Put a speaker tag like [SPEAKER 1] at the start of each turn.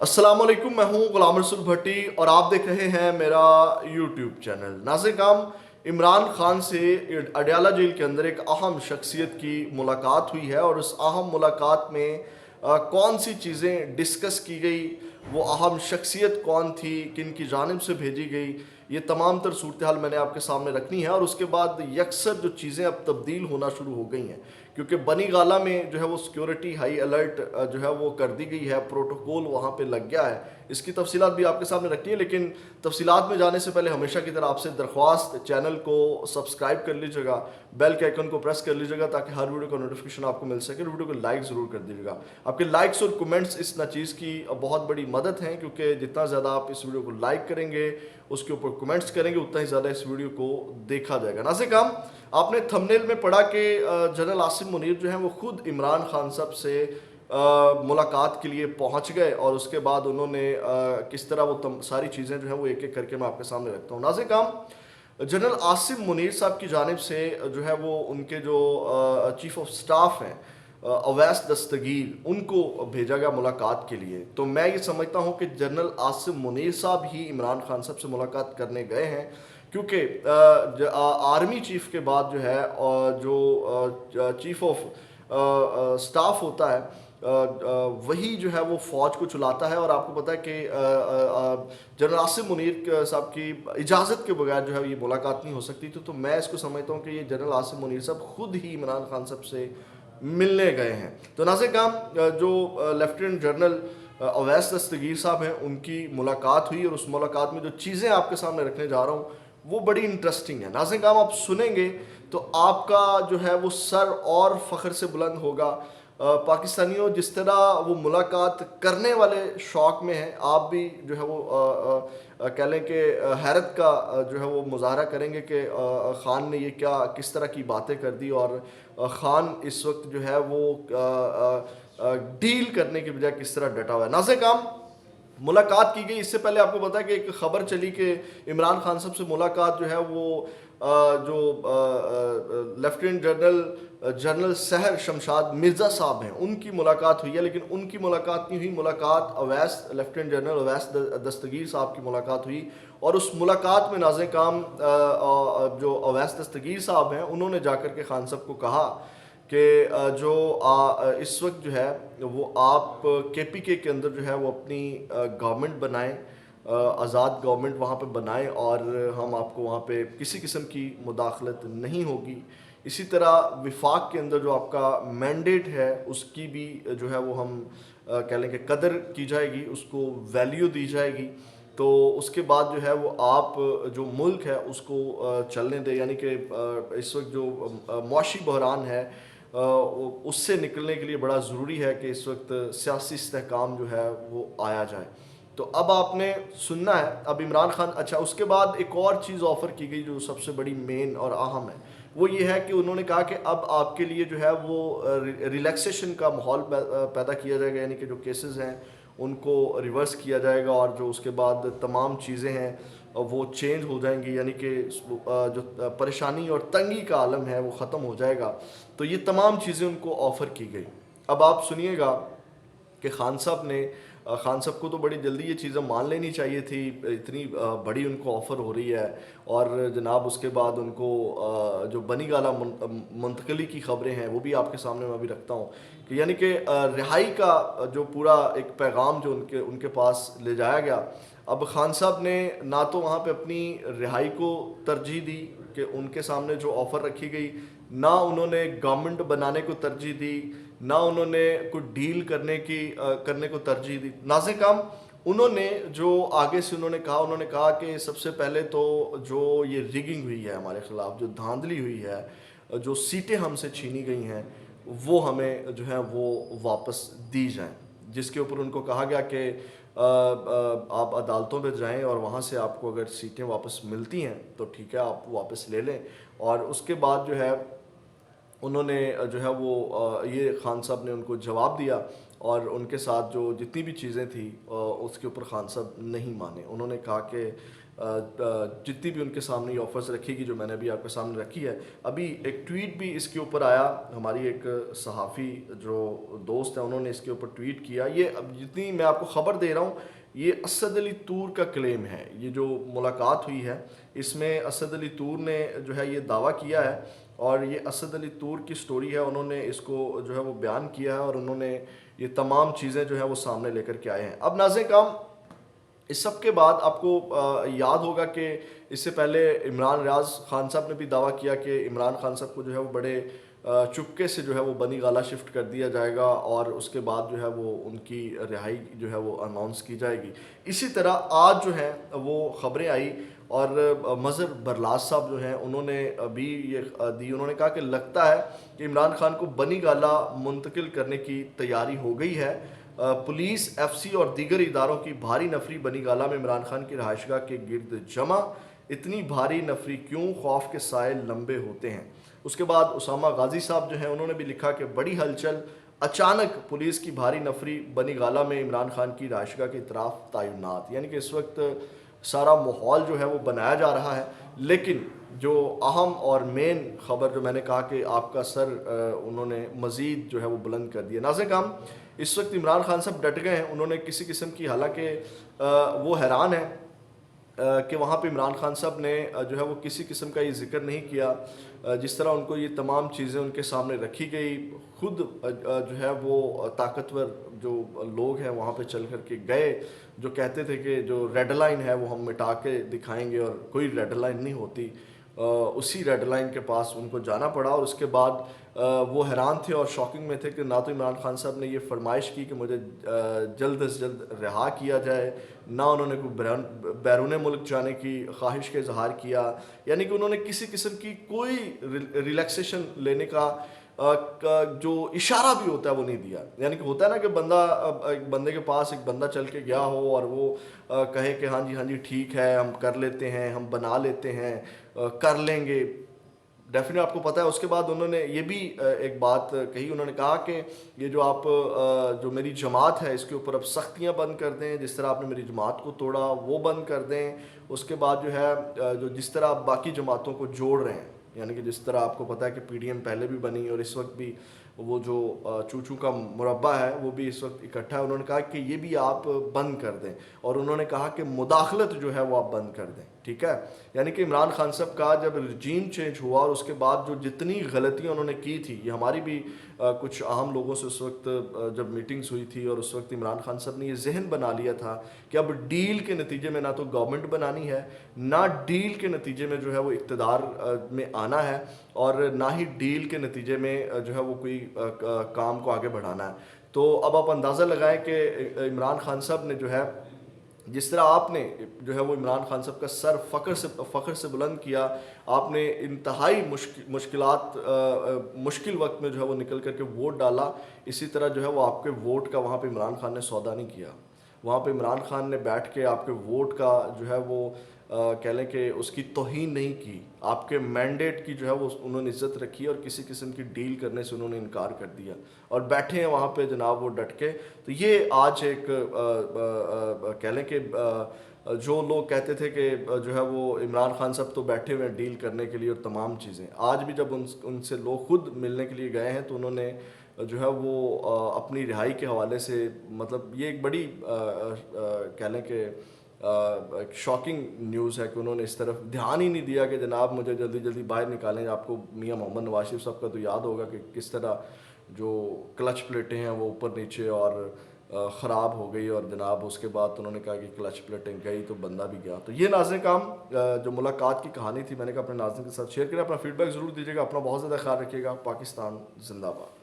[SPEAKER 1] अस्सलामुअलैकुम, मैं हूं गुलाम रसूल भट्टी और आप देख रहे हैं मेरा यूट्यूब चैनल। नाज़िर, इमरान खान से अडयाला जेल के अंदर एक अहम शख्सियत की मुलाकात हुई है और उस अहम मुलाकात में कौन सी चीज़ें डिस्कस की गई, वो अहम शख्सियत कौन थी, किन की जानिब से भेजी गई, ये तमाम तर सूरत हाल मैंने आपके सामने रखनी है। और उसके बाद यकसर जो चीज़ें अब तब्दील होना शुरू हो गई हैं, क्योंकि बनी गाला में जो है वो सिक्योरिटी हाई अलर्ट जो है वो कर दी गई है, प्रोटोकॉल वहाँ पे लग गया है। इसकी तफसीलात भी आपके सामने रखनी है, लेकिन तफसीलात में जाने से पहले हमेशा की तरह आपसे दरख्वास्त, चैनल को सब्सक्राइब कर लीजिएगा, बेल के आइकन को प्रेस कर लीजिएगा ताकि हर वीडियो का नोटिफिकेशन आपको मिल सके। वीडियो को लाइक ज़रूर कर दीजिएगा। आपके लाइक्स और कमेंट्स इस चीज़ की बहुत बड़ी मदद हैं, क्योंकि जितना ज़्यादा आप इस वीडियो को लाइक करेंगे, उसके ऊपर कमेंट्स करेंगे, उतना ही ज़्यादा इस वीडियो को देखा जाएगा। नाज़िर, आपने थंबनेल में पढ़ा कि जनरल आसिम मुनीर जो हैं वो खुद इमरान खान साहब से मुलाकात के लिए पहुंच गए और उसके बाद उन्होंने किस तरह वो सारी चीज़ें जो हैं वो एक एक करके मैं आपके सामने रखता हूँ। नाज़िर, जनरल आसिम मुनीर साहब की जानिब से जो है वो उनके जो चीफ ऑफ स्टाफ हैं अवैस दस्तगीर, उनको भेजा गया मुलाकात के लिए। तो मैं ये समझता हूँ कि जनरल आसिम मुनीर साहब ही इमरान खान साहब से मुलाकात करने गए हैं, क्योंकि आर्मी चीफ के बाद जो है जो चीफ ऑफ स्टाफ होता है वही जो है वो फ़ौज को चलाता है। और आपको पता है कि जनरल आसिम मुनीर साहब की इजाज़त के बगैर जो है ये मुलाकात नहीं हो सकती। तो मैं इसको समझता हूँ कि ये जनरल आसिम मुनीर साहब खुद ही इमरान खान साहब से मिलने गए हैं। तो नाज़िर, जो लेफ्टिनेंट जनरल अवैस दस्तगीर साहब हैं, उनकी मुलाकात हुई और उस मुलाकात में जो चीज़ें आपके सामने रखने जा रहा हूँ वो बड़ी इंटरेस्टिंग है। नाज़िर, आप सुनेंगे तो आपका जो है वो सर और फ़ख्र से बुलंद होगा। पाकिस्तानियों, जिस तरह वो मुलाकात करने वाले शौक़ में हैं, आप भी जो है वो कह लें कि हैरत का जो है वो मुजाहरा करेंगे कि ख़ान ने ये क्या किस तरह की बातें कर दी। और ख़ान इस वक्त जो है वो डील करने के बजाय किस तरह डटा हुआ है। नाज़िर, मुलाकात की गई। इससे पहले आपको पता है कि एक खबर चली कि इमरान खान साहब से मुलाकात जो है वो जो लेफ्टिनेंट जनरल सहर शमशाद मिर्ज़ा साहब हैं, उनकी मुलाकात हुई है। लेकिन उनकी मुलाकात नहीं हुई, मुलाकात अवैस लेफ्टिनेंट जनरल अवैस दस्तगीर साहब की मुलाकात हुई। और उस मुलाकात में नाज़िर काम जो अवैस दस्तगीर साहब हैं, उन्होंने जाकर के खान साहब को कहा कि जो इस वक्त जो है वो आप KPK के अंदर जो है वो अपनी गवर्नमेंट बनाएं, आज़ाद गवर्नमेंट वहाँ पे बनाएं और हम आपको वहाँ पे किसी किस्म की मुदाखलत नहीं होगी। इसी तरह विफाक के अंदर जो आपका मैंडेट है उसकी भी जो है वो हम कह लें कि कदर की जाएगी, उसको वैल्यू दी जाएगी। तो उसके बाद जो है वो आप जो मुल्क है उसको चलने दें। यानी कि इस वक्त जो मुआशी बहरान है उससे निकलने के लिए बड़ा ज़रूरी है कि इस वक्त सियासी इस्तेहकाम जो है वो आया जाए। तो अब आपने सुनना है अब इमरान खान। अच्छा, उसके बाद एक और चीज़ ऑफ़र की गई जो सबसे बड़ी मेन और अहम है, वो ये है कि उन्होंने कहा कि अब आपके लिए जो है वो रिलैक्सेशन का माहौल पैदा किया जाएगा। यानी कि जो केसेस हैं उनको रिवर्स किया जाएगा और जो उसके बाद तमाम चीज़ें हैं वो चेंज हो जाएंगी। यानी कि जो परेशानी और तंगी का आलम है वो ख़त्म हो जाएगा। तो ये तमाम चीज़ें उनको ऑफ़र की गई। अब आप सुनिएगा कि खान साहब को तो बड़ी जल्दी ये चीज़ें मान लेनी चाहिए थी, इतनी बड़ी उनको ऑफ़र हो रही है। और जनाब उसके बाद उनको जो बनी गाला मुंतकली की ख़बरें हैं वो भी आपके सामने मैं अभी रखता हूँ कि यानी कि रिहाई का जो पूरा एक पैगाम जो उनके पास ले जाया गया। अब खान साहब ने ना तो वहाँ पे अपनी रिहाई को तरजीह दी कि उनके सामने जो ऑफ़र रखी गई, ना उन्होंने गवर्नमेंट बनाने को तरजीह दी, ना उन्होंने कुछ डील करने को तरजीह दी। नाज़िर काम, उन्होंने जो आगे से उन्होंने कहा कि सबसे पहले तो जो ये रिगिंग हुई है हमारे ख़िलाफ़, जो धांधली हुई है, जो सीटें हमसे छीनी गई हैं, वो हमें जो है वो वापस दी जाएं। जिसके ऊपर उनको कहा गया कि आप अदालतों में जाएं और वहाँ से आपको अगर सीटें वापस मिलती हैं तो ठीक है, आप वापस ले लें। और उसके बाद जो है उन्होंने जो है वो ये खान साहब ने उनको जवाब दिया और उनके साथ जो जितनी भी चीज़ें थी उसके ऊपर खान साहब नहीं माने। उन्होंने कहा कि जितनी भी उनके सामने ऑफर्स रखेगी जो मैंने अभी आपके सामने रखी है। अभी एक ट्वीट भी इसके ऊपर आया, हमारी एक सहाफ़ी जो दोस्त है उन्होंने इसके ऊपर ट्वीट किया। ये अब जितनी मैं आपको ख़बर दे रहा हूँ ये असद अली तूर का क्लेम है। ये जो मुलाकात हुई है इसमें असद अली तूर ने जो है ये दावा किया है और ये असद अली तूर की स्टोरी है, उन्होंने इसको जो है वो बयान किया है और उन्होंने ये तमाम चीज़ें जो है वो सामने लेकर के आए हैं। अब नाज़रीन काम, इस सब के बाद आपको याद होगा कि इससे पहले इमरान रियाज खान साहब ने भी दावा किया कि इमरान खान साहब को जो है वो बड़े चुपके से जो है वो बनी गाला शिफ्ट कर दिया जाएगा और उसके बाद जो है वो उनकी रिहाई जो है वो अनाउंस की जाएगी। इसी तरह आज जो है वो खबरें आई और मज़हर बरलास साहब जो हैं उन्होंने अभी ये दी, उन्होंने कहा कि लगता है कि इमरान खान को बनी गाला मुंतकिल करने की तैयारी हो गई है। पुलिस, एफसी और दीगर इदारों की भारी नफरी बनी गाला में इमरान खान की रहायशगाह के गिर्द जमा। इतनी भारी नफरी क्यों, खौफ के साए लंबे होते हैं। उसके बाद उसामा गाजी साहब जो हैं उन्होंने भी लिखा कि बड़ी हलचल, अचानक पुलिस की भारी नफरी बनी गाला में इमरान खान की रहायशगाह के इतराफ तैनात। यानी कि इस वक्त सारा माहौल जो है वो बनाया जा रहा है, लेकिन जो अहम और मेन खबर जो मैंने कहा कि आपका सर उन्होंने मज़ीद जो है वो बुलंद कर दिया। नाज़रीन काम, इस वक्त इमरान खान साहब डट गए हैं, उन्होंने किसी किस्म की, हालांकि वो हैरान है कि वहाँ पे इमरान खान साहब ने जो है वो किसी किस्म का ये जिक्र नहीं किया, जिस तरह उनको ये तमाम चीज़ें उनके सामने रखी गई। खुद जो है वो ताकतवर जो लोग हैं वहाँ पे चल कर के गए, जो कहते थे कि जो रेड लाइन है वो हम मिटा के दिखाएंगे, और कोई रेड लाइन नहीं होती। उसी रेड लाइन के पास उनको जाना पड़ा और उसके बाद वो हैरान थे और शॉकिंग में थे कि ना तो इमरान खान साहब ने ये फरमाइश की कि मुझे जल्द से जल्द रिहा किया जाए, ना उन्होंने कोई बैरून मुल्क जाने की ख्वाहिश का इजहार किया। यानी कि उन्होंने किसी किस्म की कोई रिलैक्सेशन लेने का जो इशारा भी होता है वो नहीं दिया। यानी कि होता है ना कि एक बंदे के पास एक बंदा चल के गया हो और वो कहे कि हाँ जी ठीक है, हम कर लेते हैं, हम बना लेते हैं, कर लेंगे, डेफिनेट आपको पता है। उसके बाद उन्होंने ये भी एक बात कही, उन्होंने कहा कि ये जो आप जो मेरी जमात है इसके ऊपर अब सख्तियाँ बंद कर दें, जिस तरह आपने मेरी जमात को तोड़ा वो बंद कर दें। उसके बाद जो है जो जिस तरह आप बाकी जमातों को जोड़ रहे हैं, यानी कि जिस तरह आपको पता है कि पीडीएम पहले भी बनी और इस वक्त भी वो जो चूचू का मुरब्बा है वो भी इस वक्त इकट्ठा है, उन्होंने कहा कि ये भी आप बंद कर दें। और उन्होंने कहा कि मुदाखलत जो है वो आप बंद कर दें, ठीक है। यानी कि इमरान खान साहब का जब रजीम चेंज हुआ और उसके बाद जो जितनी गलतियां उन्होंने की थी, ये हमारी भी कुछ अहम लोगों से उस वक्त जब मीटिंग्स हुई थी और उस वक्त इमरान खान साहब ने ये जहन बना लिया था कि अब डील के नतीजे में ना तो गवर्नमेंट बनानी है, ना डील के नतीजे में जो है वो इक़्तिदार में आना है, और ना ही डील के नतीजे में जो है वो कोई काम को आगे बढ़ाना है। तो अब आप अंदाज़ा लगाएं कि इमरान खान साहब ने जो है, जिस तरह आपने जो है वो इमरान खान साहब का सर फ़ख्र से बुलंद किया, आपने इंतहाई मुश्किल वक्त में जो है वो निकल करके वोट डाला, इसी तरह जो है वो आपके वोट का वहाँ पे इमरान खान ने सौदा नहीं किया। वहाँ पे इमरान खान ने बैठ के आपके वोट का जो है वो कह लें कि उसकी तौहीन नहीं की, आपके मैंडेट की जो है वो उन्होंने इज्जत रखी और किसी किस्म की डील करने से उन्होंने इनकार कर दिया और बैठे हैं वहाँ पे जनाब वो डट के। तो ये आज एक कह लें कि जो लोग कहते थे कि जो है वो इमरान खान साहब तो बैठे हुए हैं डील करने के लिए और तमाम चीज़ें, आज भी जब उनसे लोग खुद मिलने के लिए गए हैं तो उन्होंने जो है वो अपनी रिहाई के हवाले से, मतलब ये एक बड़ी कह लें कि एक शॉकिंग न्यूज़ है कि उन्होंने इस तरफ ध्यान ही नहीं दिया कि जनाब मुझे जल्दी जल्दी बाहर निकालें। आपको मियां मोहम्मद नवाज शरीफ साहब का तो याद होगा कि किस तरह जो क्लच प्लेटें हैं वो ऊपर नीचे और ख़राब हो गई और जनाब उसके बाद उन्होंने कहा कि क्लच प्लेटें गई तो बंदा भी गया। तो ये नाज़रीन काम जो मुलाकात की कहानी थी, मैंने कहा अपने नाज़रीन के साथ शेयर करें। अपना फीडबैक ज़रूर दीजिएगा, अपना बहुत ज़्यादा ख्याल रखिएगा। पाकिस्तान जिंदाबाद।